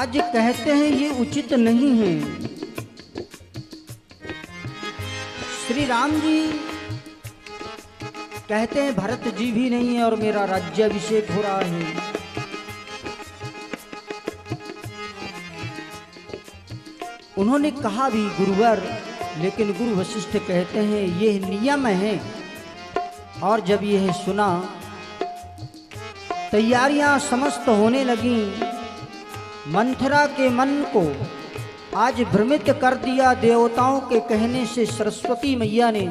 आज कहते हैं ये उचित नहीं है। श्री राम जी कहते हैं भरत जी भी नहीं है और मेरा राज्याभिषेक हो रहा है। उन्होंने कहा भी गुरुवर, लेकिन गुरु वशिष्ठ कहते हैं यह नियम है। और जब यह सुना, तैयारियां समस्त होने लगी। मंथरा के मन को आज भ्रमित कर दिया देवताओं के कहने से सरस्वती मैया ने।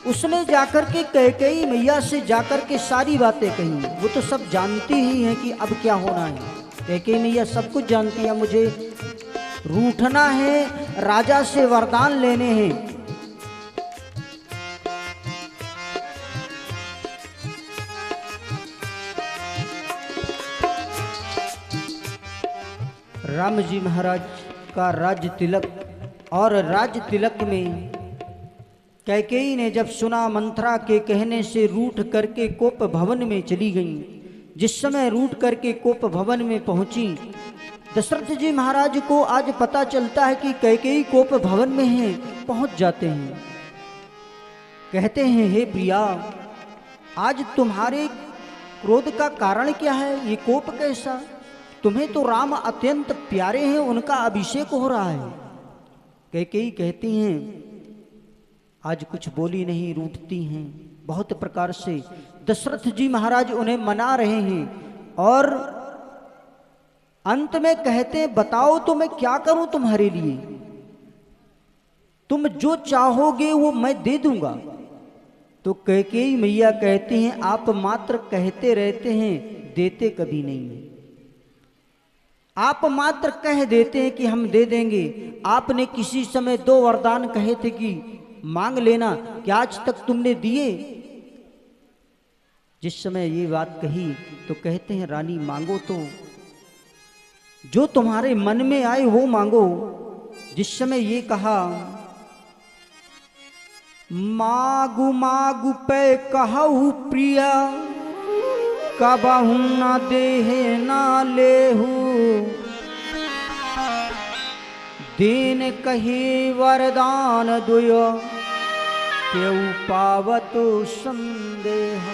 उसने जाकर के कैकेयी मैया से जाकर के सारी बातें कही। वो तो सब जानती ही है कि अब क्या होना है। कैकेयी मैया सब कुछ जानती है। मुझे रूठना है, राजा से वरदान लेने हैं। राम जी महाराज का राज तिलक, और राज तिलक में कैकेयी ने जब सुना, मंथरा के कहने से रूठ करके कोप भवन में चली गई। जिस समय रूठ करके कोप भवन में पहुंची, दशरथ जी महाराज को आज पता चलता है कि कैकेयी कोप भवन में है। पहुंच जाते हैं, कहते हैं हे प्रिया, आज तुम्हारे क्रोध का कारण क्या है? ये कोप कैसा? तुम्हें तो राम अत्यंत प्यारे हैं, उनका अभिषेक हो रहा है। कैकेयी कहती हैं, आज कुछ बोली नहीं, रूठती हैं बहुत प्रकार से। दशरथ जी महाराज उन्हें मना रहे हैं और अंत में कहते हैं, बताओ तो मैं क्या करूं तुम्हारे लिए? तुम जो चाहोगे वो मैं दे दूंगा। तो कैकेयी मैया कहती हैं, आप मात्र कहते रहते हैं, देते कभी नहीं। आप मात्र कह देते हैं कि हम दे देंगे। आपने किसी समय 2 वरदान कहे थे कि मांग लेना, क्या आज तक तुमने दिए? जिस समय ये बात कही तो कहते हैं, रानी मांगो तो, जो तुम्हारे मन में आए वो मांगो। जिस समय ये कहा, मागु मागु पे कहू प्रिया, कबहू न देहे ना लेहू, दीन कही वरदान दुयो, केऊ पावत संदेह।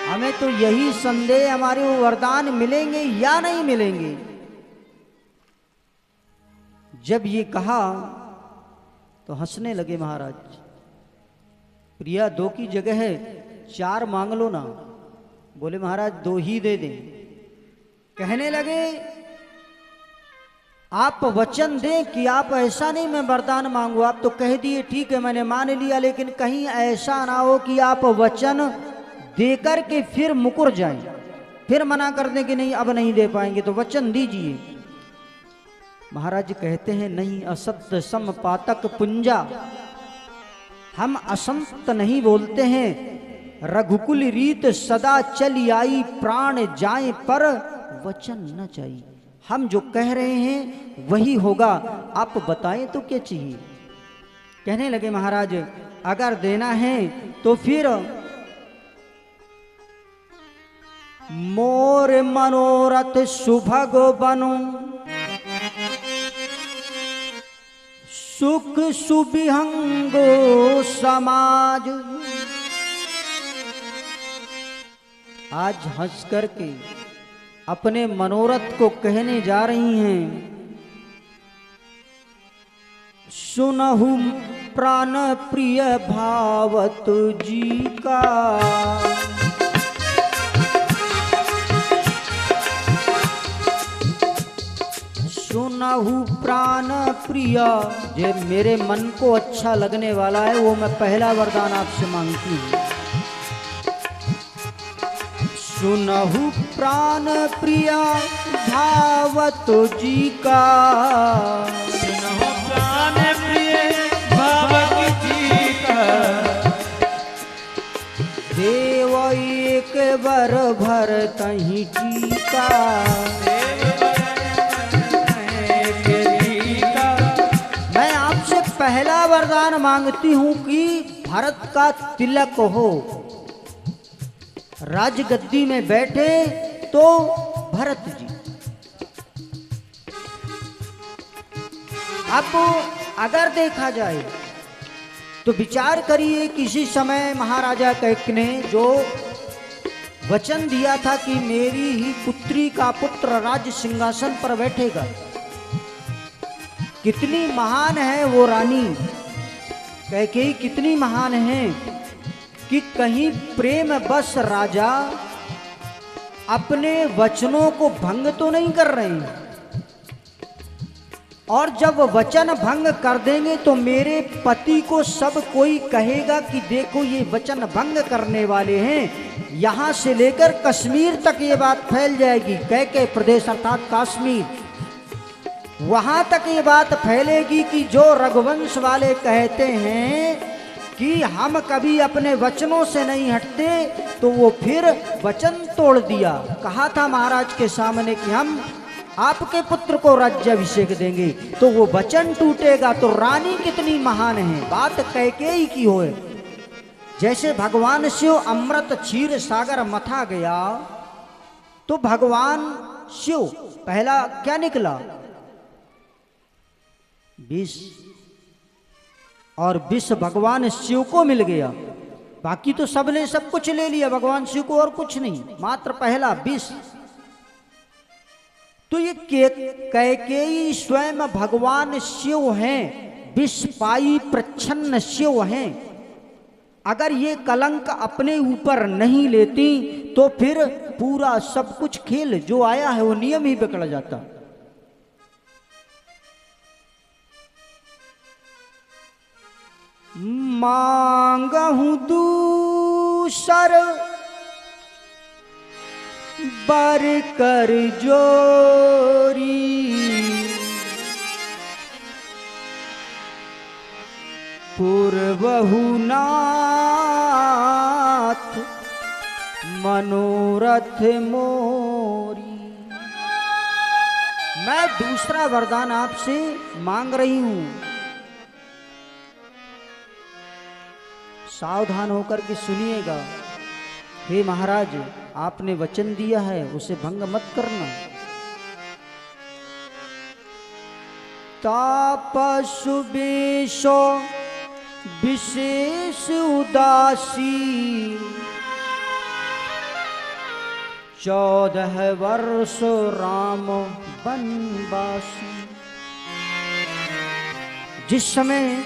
हमें तो यही संदेह, हमारे वो वरदान मिलेंगे या नहीं मिलेंगे। जब ये कहा तो हंसने लगे महाराज। प्रिया 2 की जगह है 4 मांग लो ना। बोले महाराज 2 ही दे दें। कहने लगे, आप वचन दें कि आप ऐसा नहीं मैं वरदान मांगू। आप तो कह दिए, ठीक है मैंने मान लिया, लेकिन कहीं ऐसा ना हो कि आप वचन देकर के फिर मुकर जाएं, फिर मना कर दें कि नहीं अब नहीं दे पाएंगे। तो वचन दीजिए। महाराज कहते हैं, नहीं असत्य सम पातक पुंजा, हम असंत नहीं बोलते हैं। रघुकुल रीत सदा चली आई, प्राण जाए पर वचन न चाहिए। हम जो कह रहे हैं वही होगा, आप बताएं तो क्या चाहिए। कहने लगे महाराज, अगर देना है तो फिर मोर मनोरथ सुभग बनो, सुख सुविहंगो समाज। आज हंस करके अपने मनोरथ को कहने जा रही हैं। सुनहु प्राण प्रिय भावत जी का, सुनहु प्राण प्रिय, जे मेरे मन को अच्छा लगने वाला है वो मैं पहला वरदान आपसे मांगती हूँ। सुनहु प्राण प्रिया भावत जी का, सुनहु प्राण प्रिय भावत जी का, देव एक बर भर तही टीका। मैं आपसे पहला वरदान मांगती हूँ कि भारत का तिलक हो, राजगद्दी में बैठे तो भरत जी। अब अगर देखा जाए तो विचार करिए, किसी समय महाराजा कैक ने जो वचन दिया था कि मेरी ही पुत्री का पुत्र राज्य सिंहासन पर बैठेगा, कितनी महान है वो रानी कैकेयी, कितनी महान है कि कहीं प्रेम बस राजा अपने वचनों को भंग तो नहीं कर रहे हैं, और जब वचन भंग कर देंगे तो मेरे पति को सब कोई कहेगा कि देखो ये वचन भंग करने वाले हैं। यहां से लेकर कश्मीर तक ये बात फैल जाएगी, कैके प्रदेश अर्थात कश्मीर, वहां तक ये बात फैलेगी कि जो रघुवंश वाले कहते हैं कि हम कभी अपने वचनों से नहीं हटते, तो वो फिर वचन तोड़ दिया। कहा था महाराज के सामने कि हम आपके पुत्र को राज्याभिषेक देंगे, तो वो वचन टूटेगा। तो रानी कितनी महान है, बात कैकेयी की होए। जैसे भगवान शिव अमृत क्षीर सागर मथा गया, तो भगवान शिव पहला क्या निकला, विष, और विष भगवान शिव को मिल गया। बाकी तो सबने सब कुछ ले लिया, भगवान शिव को और कुछ नहीं, मात्र पहला विष। तो ये कैकेयी स्वयं भगवान शिव हैं, विष पाई प्रच्छन्न शिव हैं। अगर ये कलंक अपने ऊपर नहीं लेती तो फिर पूरा सब कुछ खेल जो आया है वो नियम ही बिगड़ जाता। मांगहूं दूसर बर कर जोरी, पूर्वहु नाथ मनोरथ मोरी। मैं दूसरा वरदान आपसे मांग रही हूं, सावधान होकर के सुनिएगा। हे महाराज, आपने वचन दिया है उसे भंग मत करना। तापसु बेशो विशेष उदासी, 14 वर्ष राम वनवासी। जिस समय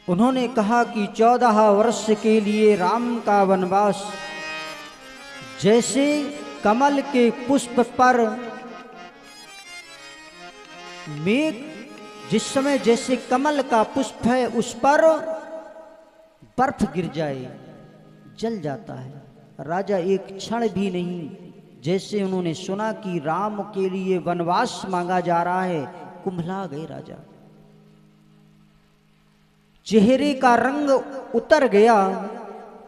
उन्होंने कहा कि 14 वर्ष के लिए राम का वनवास, जैसे कमल के पुष्प पर मेघ, जिस समय जैसे कमल का पुष्प है उस पर बर्फ गिर जाए, जल जाता है। राजा एक क्षण भी नहीं, जैसे उन्होंने सुना कि राम के लिए वनवास मांगा जा रहा है, कुंभला गए राजा। चेहरे का रंग उतर गया।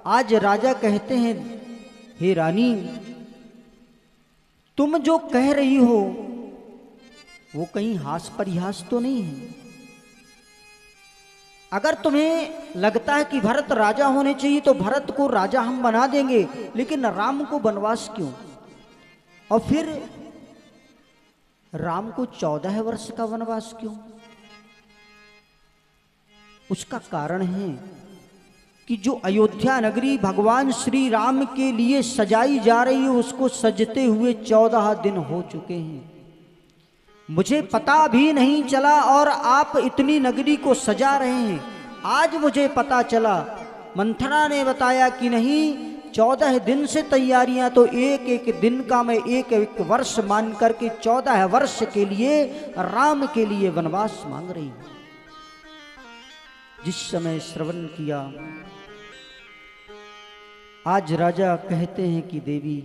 आज राजा कहते हैं, हे रानी, तुम जो कह रही हो वो कहीं हास परिहास तो नहीं है। अगर तुम्हें लगता है कि भरत राजा होने चाहिए तो भरत को राजा हम बना देंगे, लेकिन राम को वनवास क्यों? और फिर राम को 14 वर्ष का वनवास क्यों? उसका कारण है कि जो अयोध्या नगरी भगवान श्री राम के लिए सजाई जा रही है, उसको सजते हुए 14 दिन हो चुके हैं। मुझे पता भी नहीं चला और आप इतनी नगरी को सजा रहे हैं। आज मुझे पता चला, मंथरा ने बताया कि नहीं, 14 दिन से तैयारियां, तो एक एक दिन का मैं एक एक वर्ष मान करके 14 वर्ष के लिए राम के लिए वनवास मांग रही हूं। जिस समय श्रवण किया, आज राजा कहते हैं कि देवी,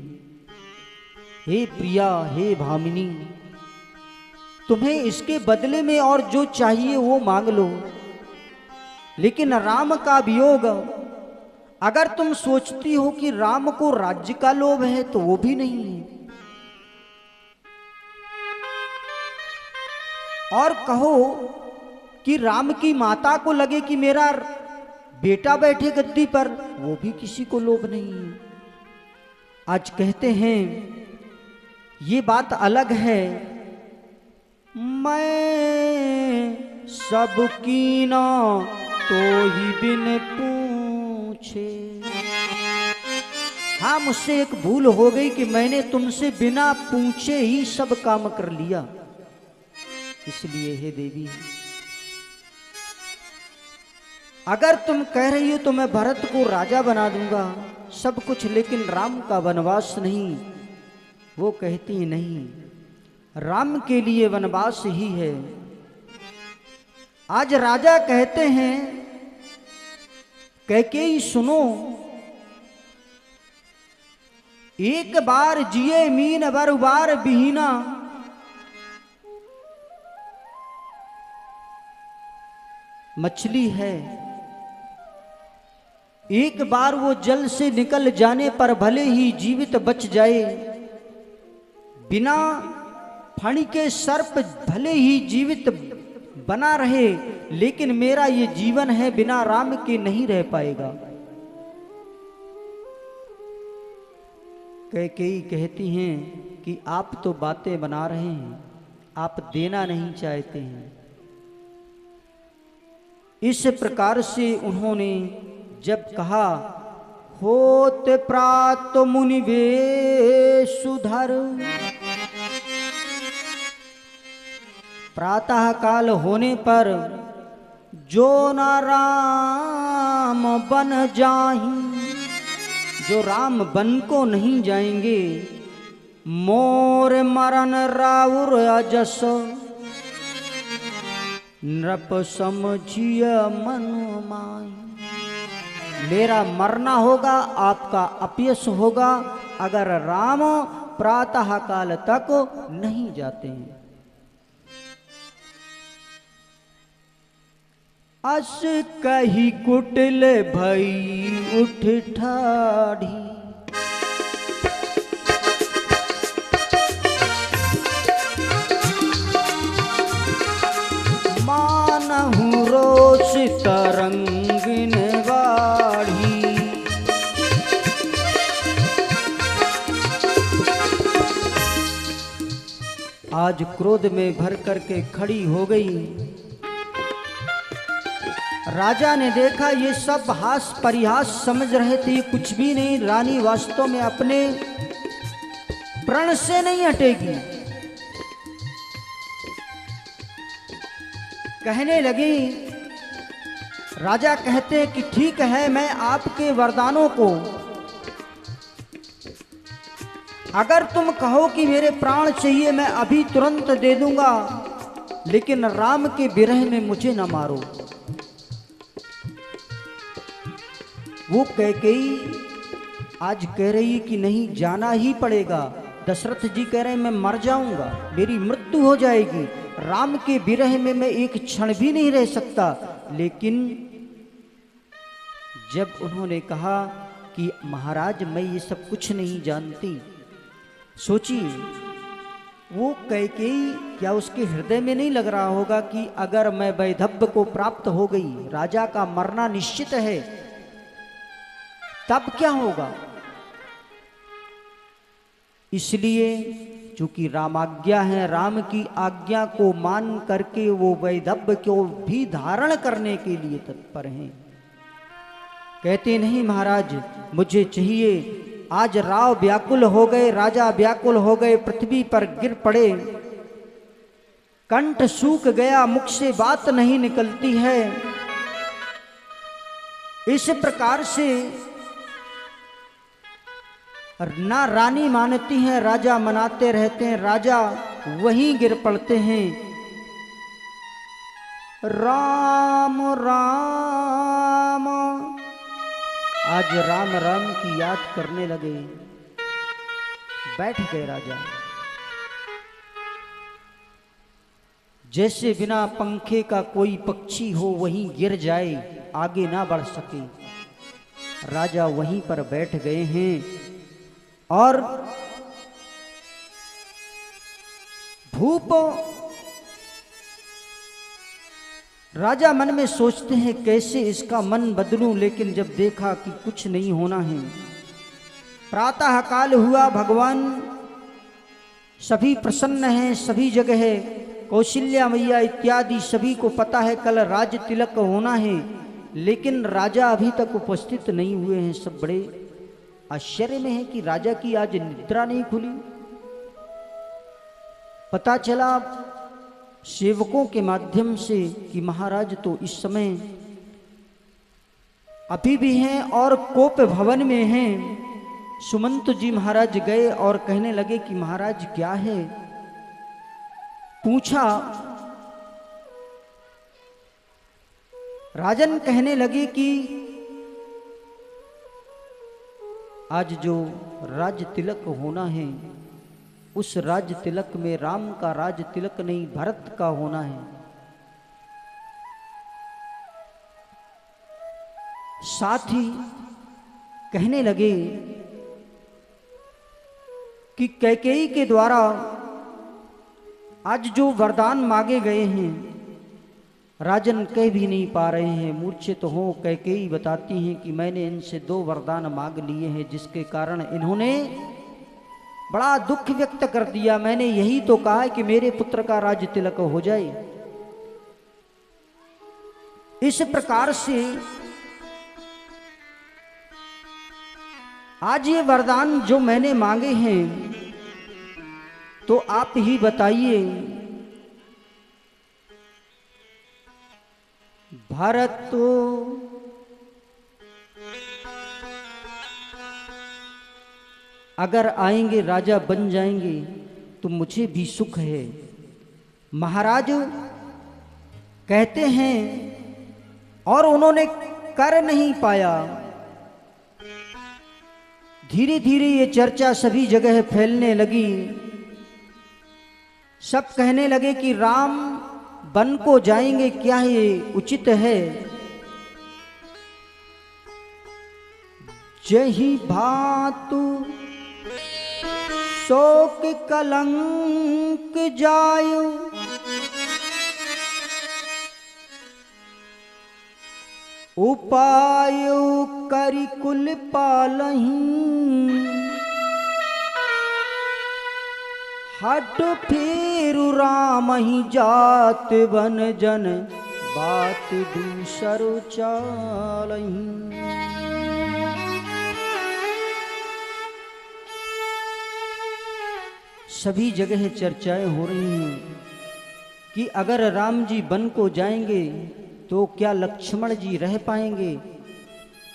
हे प्रिया, हे भामिनी, तुम्हें इसके बदले में और जो चाहिए वो मांग लो, लेकिन राम का वियोग, अगर तुम सोचती हो कि राम को राज्य का लोभ है तो वो भी नहीं है। और कहो कि राम की माता को लगे कि मेरा बेटा बैठे गद्दी पर, वो भी किसी को लोभ नहीं है। आज कहते हैं ये बात अलग है मैं सब कीना तो ही बिन पूछे। हाँ, मुझसे एक भूल हो गई कि मैंने तुमसे बिना पूछे ही सब काम कर लिया। इसलिए हे देवी, अगर तुम कह रही हो तो मैं भरत को राजा बना दूंगा सब कुछ, लेकिन राम का वनवास नहीं। वो कहती नहीं, राम के लिए वनवास ही है। आज राजा कहते हैं कैकेयी सुनो, एक बार जिए मीन बर बार बिहीना। मछली है, एक बार वो जल से निकल जाने पर भले ही जीवित बच जाए, बिना फणी के सर्प भले ही जीवित बना रहे, लेकिन मेरा ये जीवन है बिना राम के नहीं रह पाएगा। कैकेयी कहती हैं कि आप तो बातें बना रहे हैं, आप देना नहीं चाहते हैं। इस प्रकार से उन्होंने जब कहा, होत प्रात मुनि वे सुधर, प्रातः काल होने पर जो न राम बन जाहि, जो राम बन को नहीं जाएंगे, मोर मरण राउर अजस, नृप समझिय मन माई। मेरा मरना होगा, आपका अपयश होगा अगर राम प्रातः काल तक नहीं जाते हैं। अस कही कुटिल भई उठ ठाढ़ी, मानहु रोष तरंगिन बाढ़ी। आज क्रोध में भर करके खड़ी हो गई। राजा ने देखा ये सब हास परिहास समझ रहे थे, ये कुछ भी नहीं। रानी वास्तव में अपने प्रण से नहीं हटेगी। कहने लगी, राजा कहते कि ठीक है, मैं आपके वरदानों को, अगर तुम कहो कि मेरे प्राण चाहिए मैं अभी तुरंत दे दूंगा, लेकिन राम के विरह में मुझे न मारो। वो कैकेयी आज कह रही कि नहीं, जाना ही पड़ेगा। दशरथ जी कह रहे हैं मैं मर जाऊंगा, मेरी मृत्यु हो जाएगी, राम के विरह में मैं एक क्षण भी नहीं रह सकता। लेकिन जब उन्होंने कहा कि महाराज मैं ये सब कुछ नहीं जानती, सोचिए वो कैकेयी क्या उसके हृदय में नहीं लग रहा होगा कि अगर मैं वैधव्य को प्राप्त हो गई, राजा का मरना निश्चित है, तब क्या होगा। इसलिए चूंकि रामाज्ञा है, राम की आज्ञा को मान करके वो वैधव्य को भी धारण करने के लिए तत्पर हैं। कहते नहीं महाराज मुझे चाहिए। आज राव व्याकुल हो गए, राजा व्याकुल हो गए, पृथ्वी पर गिर पड़े, कंठ सूख गया, मुख से बात नहीं निकलती है। इस प्रकार से ना रानी मानती हैं, राजा मनाते रहते हैं, राजा वहीं गिर पड़ते हैं। राम राम, आज राम राम की याद करने लगे। बैठ गए राजा, जैसे बिना पंखे का कोई पक्षी हो वहीं गिर जाए, आगे ना बढ़ सके। राजा वहीं पर बैठ गए हैं और भूप राजा मन में सोचते हैं कैसे इसका मन बदलूं, लेकिन जब देखा कि कुछ नहीं होना है, प्रातः काल हुआ, भगवान सभी प्रसन्न हैं, सभी जगह है, कौशल्या मैया इत्यादि सभी को पता है कल राज तिलक होना है, लेकिन राजा अभी तक उपस्थित नहीं हुए हैं। सब बड़े आश्चर्य में है कि राजा की आज निद्रा नहीं खुली। पता चला सेवकों के माध्यम से कि महाराज तो इस समय अभी भी हैं और कोप भवन में हैं। सुमंत जी महाराज गए और कहने लगे कि महाराज क्या है। पूछा, राजन कहने लगे कि आज जो राज तिलक होना है, उस राज तिलक में राम का राज तिलक नहीं भरत का होना है। साथ ही कहने लगे कि कैकेयी के द्वारा आज जो वरदान मांगे गए हैं, राजन कह भी नहीं पा रहे हैं, मूर्छित हो। कैकेयी बताती हैं कि मैंने इनसे 2 वरदान मांग लिए हैं, जिसके कारण इन्होंने बड़ा दुख व्यक्त कर दिया। मैंने यही तो कहा है कि मेरे पुत्र का राज तिलक हो जाए। इस प्रकार से आज ये वरदान जो मैंने मांगे हैं, तो आप ही बताइए, भारत तो अगर आएंगे राजा बन जाएंगे तो मुझे भी सुख है। महाराज कहते हैं और उन्होंने कर नहीं पाया। धीरे धीरे ये चर्चा सभी जगह फैलने लगी। सब कहने लगे कि राम वन को जाएंगे, क्या ये उचित है। जही भातु शोक कलंक जायु, उपाय करि कुल पालहीं, हट फेरु राम ही जात बन जन, बात दूसर चालहीं। सभी जगह चर्चाएं हो रही हैं कि अगर राम जी वन को जाएंगे तो क्या लक्ष्मण जी रह पाएंगे,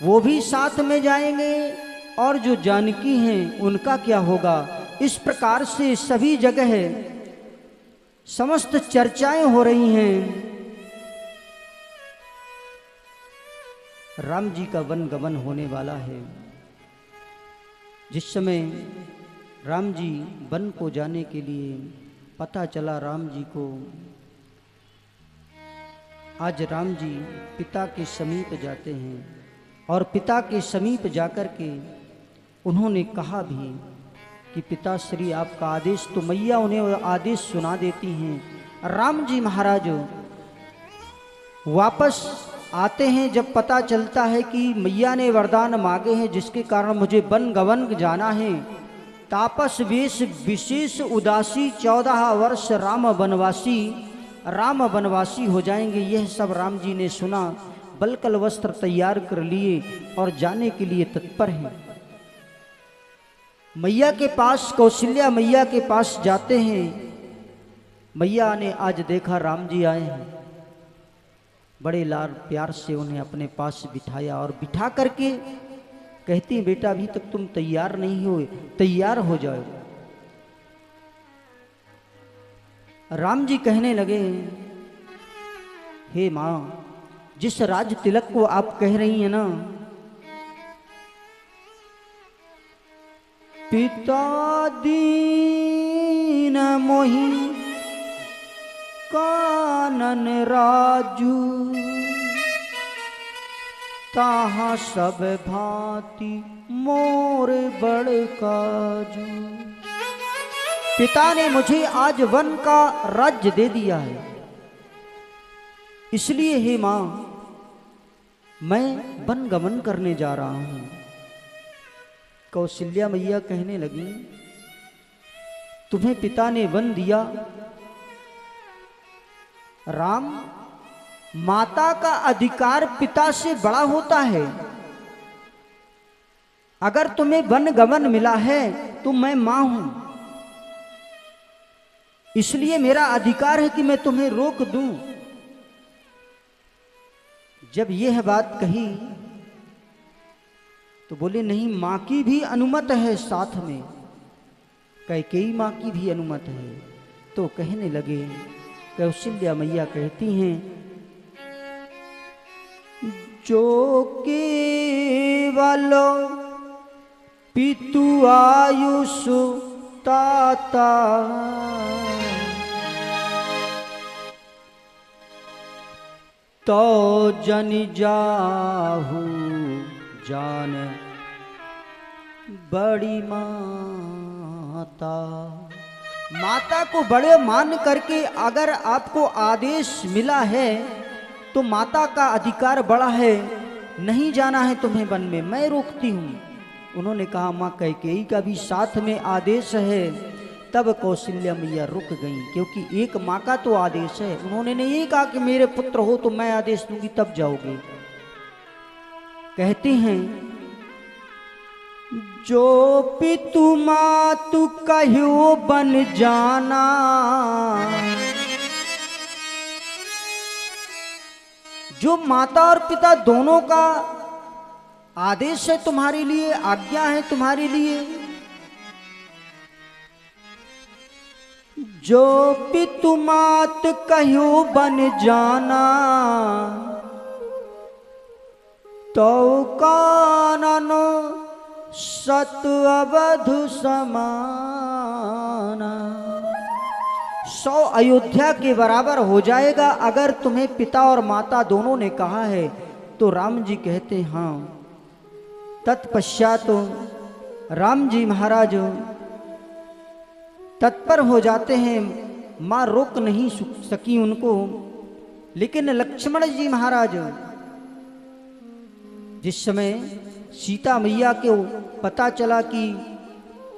वो भी साथ में जाएंगे, और जो जानकी हैं उनका क्या होगा। इस प्रकार से सभी जगह समस्त चर्चाएं हो रही हैं। राम जी का वन गमन होने वाला है। जिस समय राम जी वन को जाने के लिए पता चला राम जी को, आज राम जी पिता के समीप जाते हैं और पिता के समीप जाकर के उन्होंने कहा भी कि पिताश्री आपका आदेश। तो मैया उन्हें आदेश सुना देती हैं। राम जी महाराज वापस आते हैं। जब पता चलता है कि मैया ने वरदान मांगे हैं जिसके कारण मुझे वन गवन जाना है, तापस वेश विशेष उदासी, 14 वर्ष राम वनवासी हो जाएंगे। यह सब राम जी ने सुना, बलकल वस्त्र तैयार कर लिए और जाने के लिए तत्पर हैं। मैया के पास, कौशल्या मैया के पास जाते हैं। मैया ने आज देखा राम जी आए हैं, बड़े लाड प्यार से उन्हें अपने पास बिठाया और बिठा करके कहती, बेटा अभी तक तुम तैयार नहीं हो, तैयार हो जाओ। राम जी कहने लगे, हे माँ, जिस राज तिलक को आप कह रही हैं ना, पिता दीन मोहि कानन राजू, ताहा सब भांति मोर बड़ काजू। पिता ने मुझे आज वन का राज्य दे दिया है, इसलिए हे मां मैं वन गमन करने जा रहा हूं। कौशल्या मैया कहने लगी, तुम्हें पिता ने वन दिया राम, माता का अधिकार पिता से बड़ा होता है। अगर तुम्हें वन गमन मिला है तो मैं मां हूं, इसलिए मेरा अधिकार है कि मैं तुम्हें रोक दूं। जब यह बात कही तो बोले नहीं, मां की भी अनुमत है साथ में, कैकेयी मां की भी अनुमत है। तो कहने लगे, कौशल्या मैया कहती हैं, जो केवल पितु आयुष ताता, तो जन जाहू जान बड़ी माता। माता को बड़े मान करके अगर आपको आदेश मिला है तो माता का अधिकार बड़ा है, नहीं जाना है तुम्हें वन में, मैं रोकती हूं। उन्होंने कहा मां कैकेयी का भी साथ में आदेश है। तब कौशल्या मैया रुक गईं, क्योंकि एक मां का तो आदेश है। उन्होंने नहीं कहा कि मेरे पुत्र हो तो मैं आदेश दूंगी तब जाओगे। कहते हैं, जो पितु मातु कहो बन जाना, जो माता और पिता दोनों का आदेश है तुम्हारे लिए, आज्ञा है तुम्हारे लिए, जो पितु मात कहो बन जाना, तो काननो सत अवधु समाना। 100 अयोध्या के बराबर हो जाएगा अगर तुम्हें पिता और माता दोनों ने कहा है। तो राम जी कहते हाँ। तत्पश्चात तो राम जी महाराज तत्पर हो जाते हैं। मां रोक नहीं सकी उनको, लेकिन लक्ष्मण जी महाराज, जिस समय सीता मैया को पता चला कि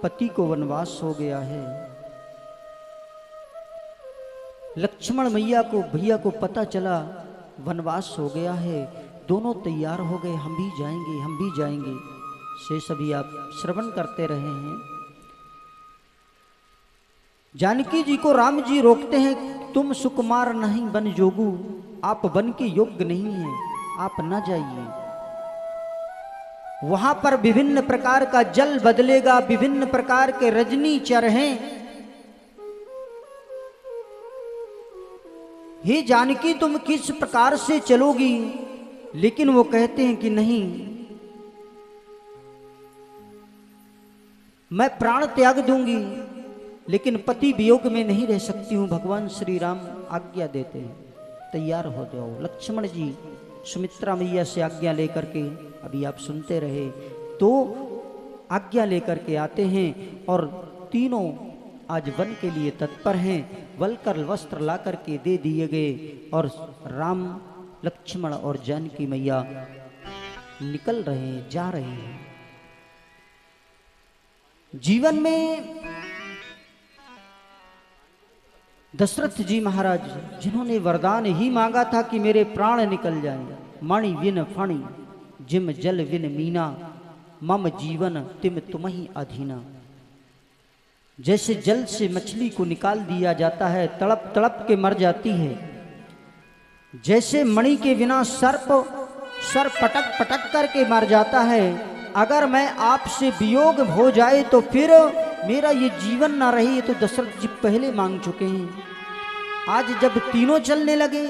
पति को वनवास हो गया है, लक्ष्मण मैया को भैया को पता चला वनवास हो गया है, दोनों तैयार हो गए, हम भी जाएंगे हम भी जाएंगे। से सभी आप श्रवण करते रहे हैं। जानकी जी को राम जी रोकते हैं, तुम सुकुमार नहीं बन जोगू, आप बन के योग्य नहीं हैं, आप न जाइए। वहां पर विभिन्न प्रकार का जल बदलेगा, विभिन्न प्रकार के रजनी चरहें। हे जानकी तुम किस प्रकार से चलोगी? लेकिन वो कहते हैं कि नहीं, मैं प्राण त्याग दूंगी, लेकिन पति वियोग में नहीं रह सकती हूं। भगवान श्री राम आज्ञा देते हैं, तैयार हो जाओ। लक्ष्मण जी सुमित्रा मैया से आज्ञा लेकर के, अभी आप सुनते रहे, तो आज्ञा लेकर के आते हैं और तीनों आज वन के लिए तत्पर हैं। वलकर वस्त्र ला करके दे दिए गए और राम लक्ष्मण और जानकी मैया निकल रहे हैं, जा रहे हैं। जीवन में दशरथ जी महाराज, जिन्होंने वरदान ही मांगा था कि मेरे प्राण निकल जाएं, मणि विन फणि जिम जल विन मीना, मम जीवन तिम तुम्हि अधीना। जैसे जल से मछली को निकाल दिया जाता है, तड़प तड़प के मर जाती है, जैसे मणि के बिना सर पटक पटक करके मर जाता है, अगर मैं आपसे वियोग हो जाए तो फिर मेरा ये जीवन ना रही। तो दशरथ जी पहले मांग चुके हैं। आज जब तीनों चलने लगे,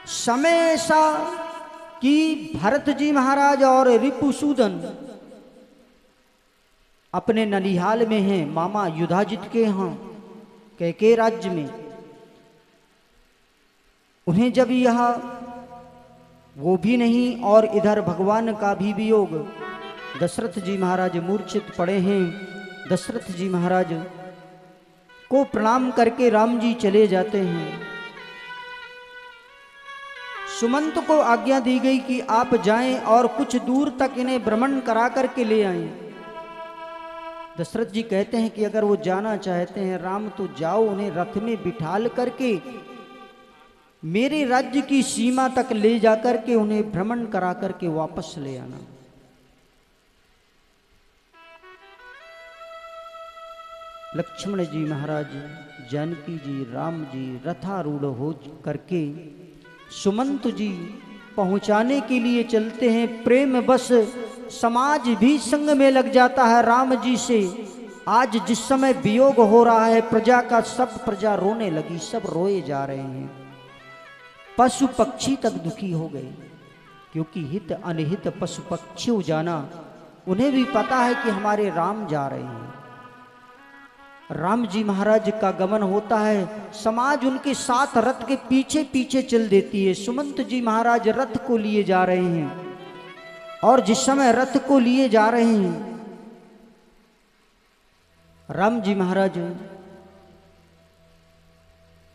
समय ऐसा कि भरत जी महाराज और रिपुसूदन अपने ननिहाल में हैं, मामा युधाजित के यहाँ कैकेयी राज्य में। उन्हें जब यह वो भी नहीं और इधर भगवान का भी वियोग, दशरथ जी महाराज मूर्छित पड़े हैं। दशरथ जी महाराज को प्रणाम करके राम जी चले जाते हैं। सुमंत को आज्ञा दी गई कि आप जाएं और कुछ दूर तक इन्हें भ्रमण करा करके ले आएं। दशरथ जी कहते हैं कि अगर वो जाना चाहते हैं राम तो जाओ, उन्हें रथ में बिठाल करके मेरे राज्य की सीमा तक ले जाकर के उन्हें भ्रमण करा करके वापस ले आना। लक्ष्मण जी महाराज, जानकी जी, राम जी रथारूढ़ हो करके सुमंत जी पहुंचाने के लिए चलते हैं। प्रेम बस समाज भी संग में लग जाता है राम जी से। आज जिस समय वियोग हो रहा है प्रजा का, सब प्रजा रोने लगी, सब रोए जा रहे हैं। पशु पक्षी तक दुखी हो गए, क्योंकि हित अनहित पशु पक्षी जाना, उन्हें भी पता है कि हमारे राम जा रहे हैं। राम जी महाराज का गमन होता है, समाज उनके साथ रथ के पीछे पीछे चल देती है। सुमंत जी महाराज रथ को लिए जा रहे हैं, और जिस समय रथ को लिए जा रहे हैं राम जी महाराज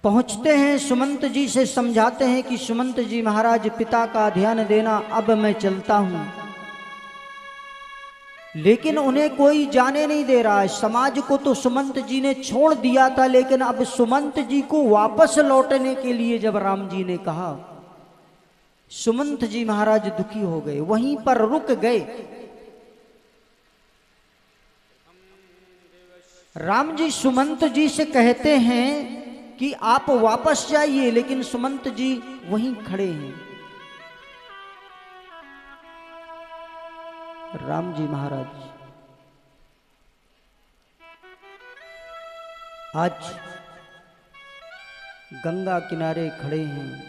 पहुंचते हैं, सुमंत जी से समझाते हैं कि सुमंत जी महाराज पिता का ध्यान देना, अब मैं चलता हूं। लेकिन उन्हें कोई जाने नहीं दे रहा है। समाज को तो सुमंत जी ने छोड़ दिया था, लेकिन अब सुमंत जी को वापस लौटने के लिए जब राम जी ने कहा, सुमंत जी महाराज दुखी हो गए, वहीं पर रुक गए। राम जी सुमंत जी से कहते हैं कि आप वापस जाइए, लेकिन सुमंत जी वहीं खड़े हैं। राम जी महाराज आज गंगा किनारे खड़े हैं,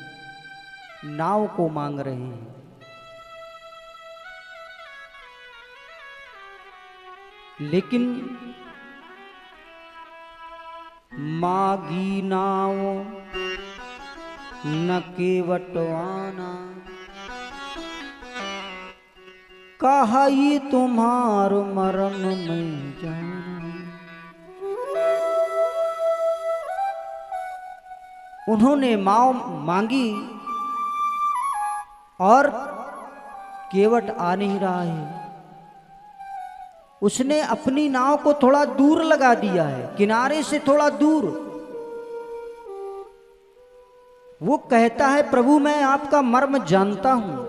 नाव को मांग रहे हैं। लेकिन मागी नाव न केवटवाना, कहा ये तुम्हार मरण में जाना। उन्होंने माव मांगी और केवट आ नहीं रहा है। उसने अपनी नाव को थोड़ा दूर लगा दिया है, किनारे से थोड़ा दूर। वो कहता है प्रभु मैं आपका मर्म जानता हूं।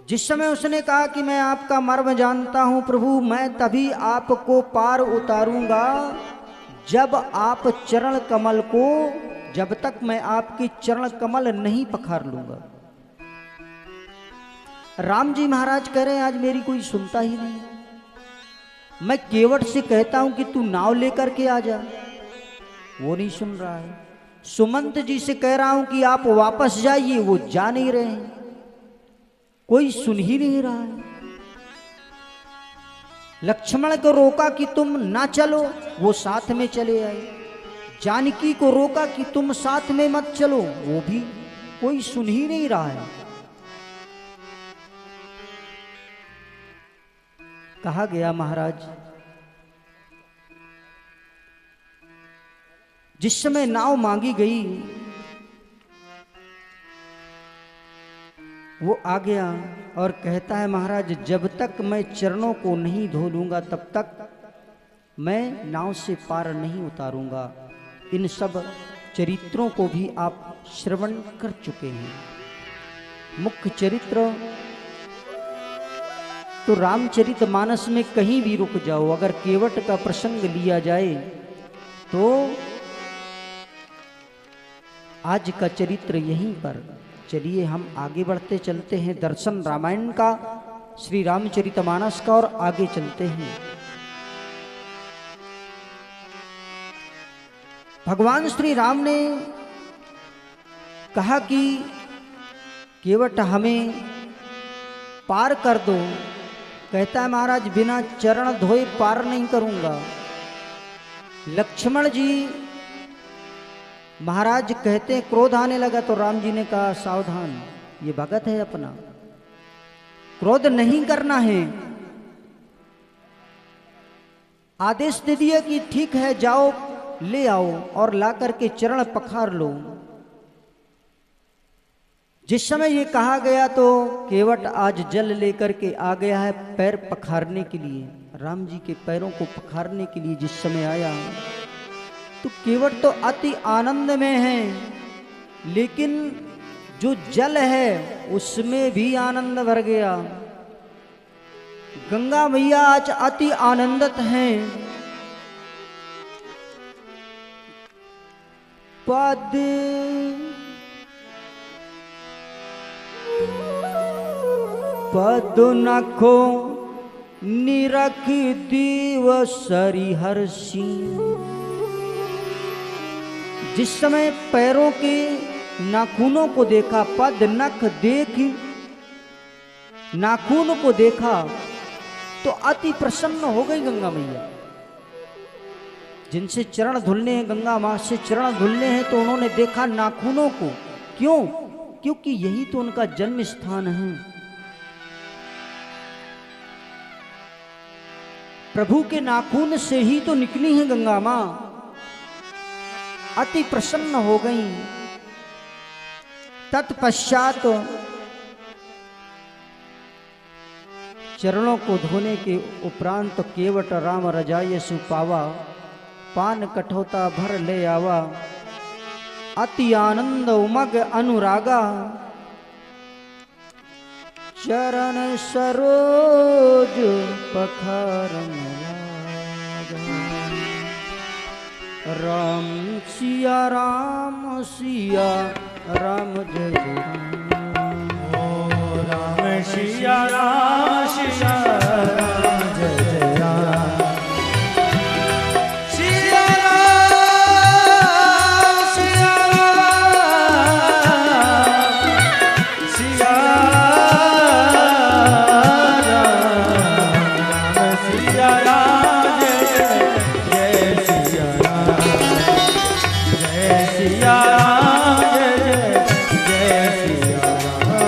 जिस समय उसने कहा कि मैं आपका मर्म जानता हूं प्रभु, मैं तभी आपको पार उतारूंगा जब आप चरण कमल को, जब तक मैं आपकी चरण कमल नहीं पखार लूंगा। राम जी महाराज कह रहे हैं आज मेरी कोई सुनता ही नहीं। मैं केवट से कहता हूं कि तू नाव लेकर के आ जा, वो नहीं सुन रहा है। सुमंत जी से कह रहा हूं कि आप वापस जाइए, वो जा नहीं रहे हैं, कोई सुन ही नहीं रहा है। लक्ष्मण को रोका कि तुम ना चलो, वो साथ में चले आए। जानकी को रोका कि तुम साथ में मत चलो, वो भी कोई सुन ही नहीं रहा है। कहा गया महाराज जिस समय नाव मांगी गई वो आ गया और कहता है महाराज जब तक मैं चरणों को नहीं धो लूंगा तब तक मैं नाव से पार नहीं उतारूंगा। इन सब चरित्रों को भी आप श्रवण कर चुके हैं। मुख्य चरित्र तो रामचरितमानस में कहीं भी रुक जाओ, अगर केवट का प्रसंग लिया जाए तो आज का चरित्र यहीं पर। चलिए हम आगे बढ़ते चलते हैं, दर्शन रामायण का, श्री रामचरितमानस का, और आगे चलते हैं। भगवान श्री राम ने कहा कि केवट हमें पार कर दो। कहता है महाराज बिना चरण धोए पार नहीं करूंगा। लक्ष्मण जी महाराज कहते हैं क्रोध आने लगा तो राम जी ने कहा सावधान, ये भगत है अपना, क्रोध नहीं करना है। आदेश दे दिया कि ठीक है जाओ ले आओ और ला करके चरण पखार लो। जिस समय ये कहा गया तो केवट आज जल लेकर के आ गया है पैर पखारने के लिए। राम जी के पैरों को पखारने के लिए जिस समय आया तो केवट तो अति आनंद में है, लेकिन जो जल है उसमें भी आनंद भर गया। गंगा मैया आज अति आनंदित हैं। पद नखो निरख दीव सरिहर्षि। जिस समय पैरों के नाखूनों को देखा, पद नख देख नाखून को देखा तो अति प्रसन्न हो गई गंगा मैया। जिनसे चरण धुलने हैं, गंगा मां से चरण धुलने हैं, तो उन्होंने देखा नाखूनों को। क्यों? क्योंकि यही तो उनका जन्म स्थान है। प्रभु के नाखून से ही तो निकली है गंगा मां। अति प्रसन्न हो गई। तत्पश्चात चरणों को धोने के उपरांत केवट राम रजाय सुपावा, पान कठोता भर ले आवा। अति आनंद उमग अनुरागा, चरण सरोज पखारन लागा। राम सिया राम सिया राम जय जय राम। ओ राम सिया राम सिया राम जय जय राम। सिया राम सिया राम सिया राम सिया राम जय सिया राम जय सिया राम जय सिया राम।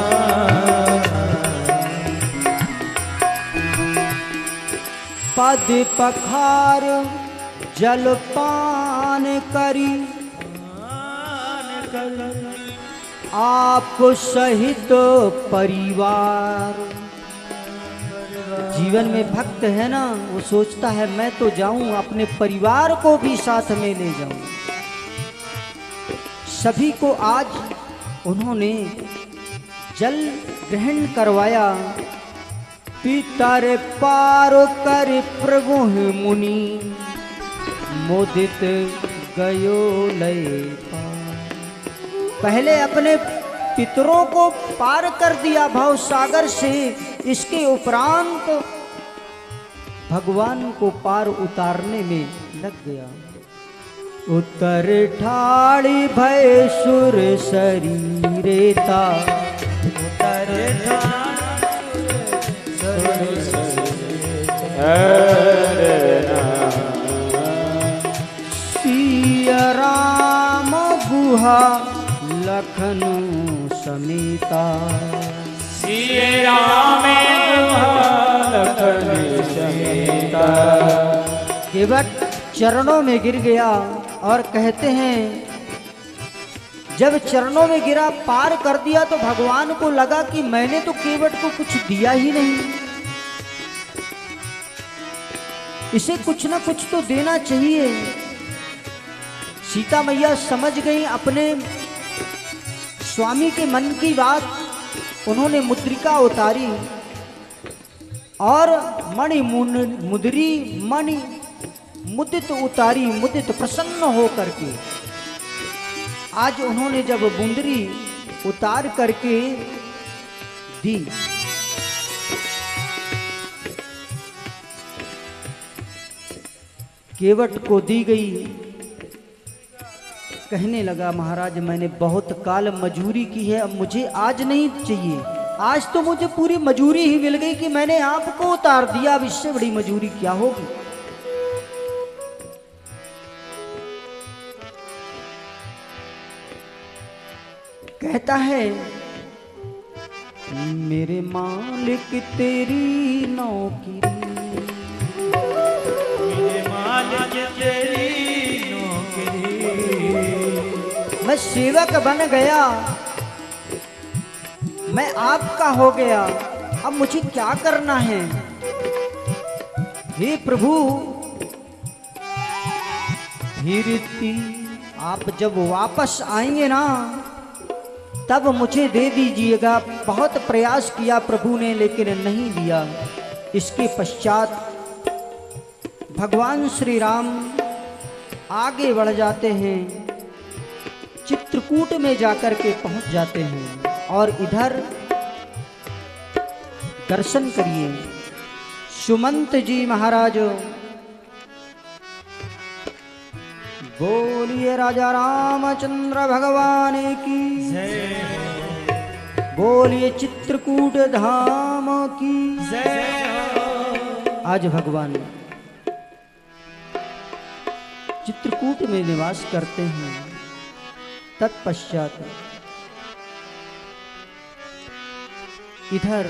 पद पखार जलपान करी, आप सहित परिवार। जीवन में भक्त है ना, वो सोचता है मैं तो जाऊं, अपने परिवार को भी साथ में ले जाऊं। सभी को आज उन्होंने जल ग्रहण करवाया। पितर पार कर प्रभु मुनि, मोदित गयो लय पार। पहले अपने पितरों को पार कर दिया भव सागर से, इसके उपरांत भगवान को पार उतारने में लग गया। उतर ठाड़ी भय सुर शरीरेता, उतर सिया राम गुहा लखनु समीता। सिया राम लखनु समीता। केवट चरणों में गिर गया और कहते हैं जब चरणों में गिरा, पार कर दिया, तो भगवान को लगा कि मैंने तो केवट को कुछ दिया ही नहीं, इसे कुछ ना कुछ तो देना चाहिए। सीता मैया समझ गई अपने स्वामी के मन की बात। उन्होंने मुद्रिका उतारी और मणि मुद्री मणि मुदित उतारी। मुदित प्रसन्न हो करके आज उन्होंने जब मुंदरी उतार करके दी, केवट को दी गई। कहने लगा महाराज मैंने बहुत काल मजूरी की है, अब मुझे आज नहीं चाहिए। आज तो मुझे पूरी मजूरी ही मिल गई कि मैंने आपको उतार दिया, अब इससे बड़ी मजूरी क्या होगी। कहता है मेरे मालिक तेरी नौकरी, मेरे मालिक तेरी नौकरी। मैं सेवक बन गया, मैं आपका हो गया, अब मुझे क्या करना है? हे प्रभु, हीरती आप जब वापस आएंगे ना तब मुझे दे दीजिएगा। बहुत प्रयास किया प्रभु ने लेकिन नहीं दिया। इसके पश्चात भगवान श्री राम आगे बढ़ जाते हैं, चित्रकूट में जाकर के पहुंच जाते हैं। और इधर दर्शन करिए सुमंत जी महाराज। बोलिए राजा रामचंद्र भगवान की जय, बोलिए चित्रकूट धाम की जय। आज भगवान चित्रकूट में निवास करते हैं। तत्पश्चात इधर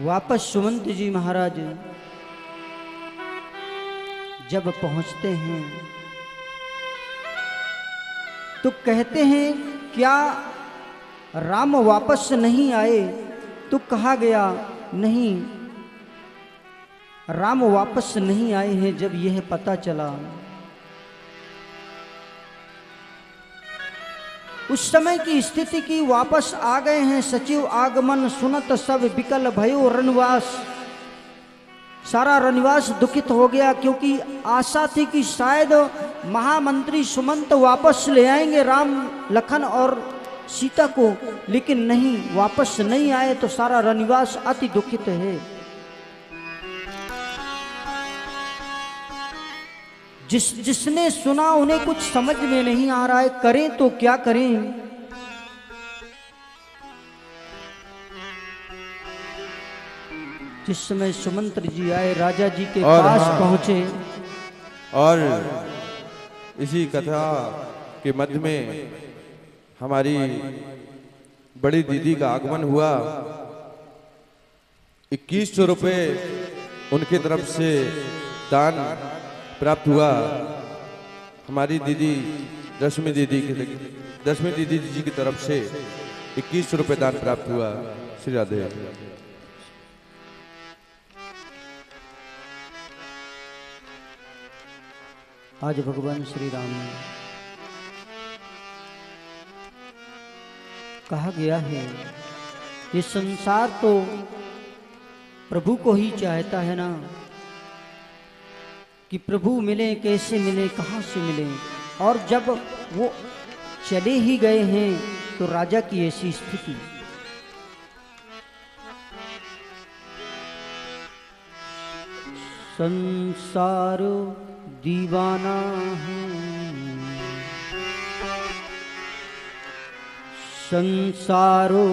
वापस सुमंत जी महाराज जब पहुंचते हैं तो कहते हैं, क्या राम वापस नहीं आए? तो कहा गया नहीं, राम वापस नहीं आए हैं। जब यह पता चला उस समय की स्थिति की, वापस आ गए हैं। सचिव आगमन सुनत सब विकल भयो रनवास। सारा रनिवास दुखित हो गया, क्योंकि आशा थी कि शायद महामंत्री सुमंत वापस ले आएंगे राम लखन और सीता को, लेकिन नहीं, वापस नहीं आए। तो सारा रनिवास अति दुखित है। जिसने सुना उन्हें कुछ समझ में नहीं आ रहा है, करें तो क्या करें। जिस समय सुमंत्र जी आए, राजा जी के पास पहुंचे, और इसी कथा के मध्य में हमारी बड़ी दीदी का आगमन हुआ। 2100 रुपए उनके तरफ से दान प्राप्त हुआ। हमारी दीदी रश्मि दीदी जी की तरफ से 2100 रुपए दान प्राप्त हुआ। श्री राधे। आज भगवान श्री राम ने कहा गया है, ये संसार तो प्रभु को ही चाहता है ना, कि प्रभु मिले, कैसे मिले, कहाँ से मिले। और जब वो चले ही गए हैं तो राजा की ऐसी स्थिति। संसार दीवाना है, संसारो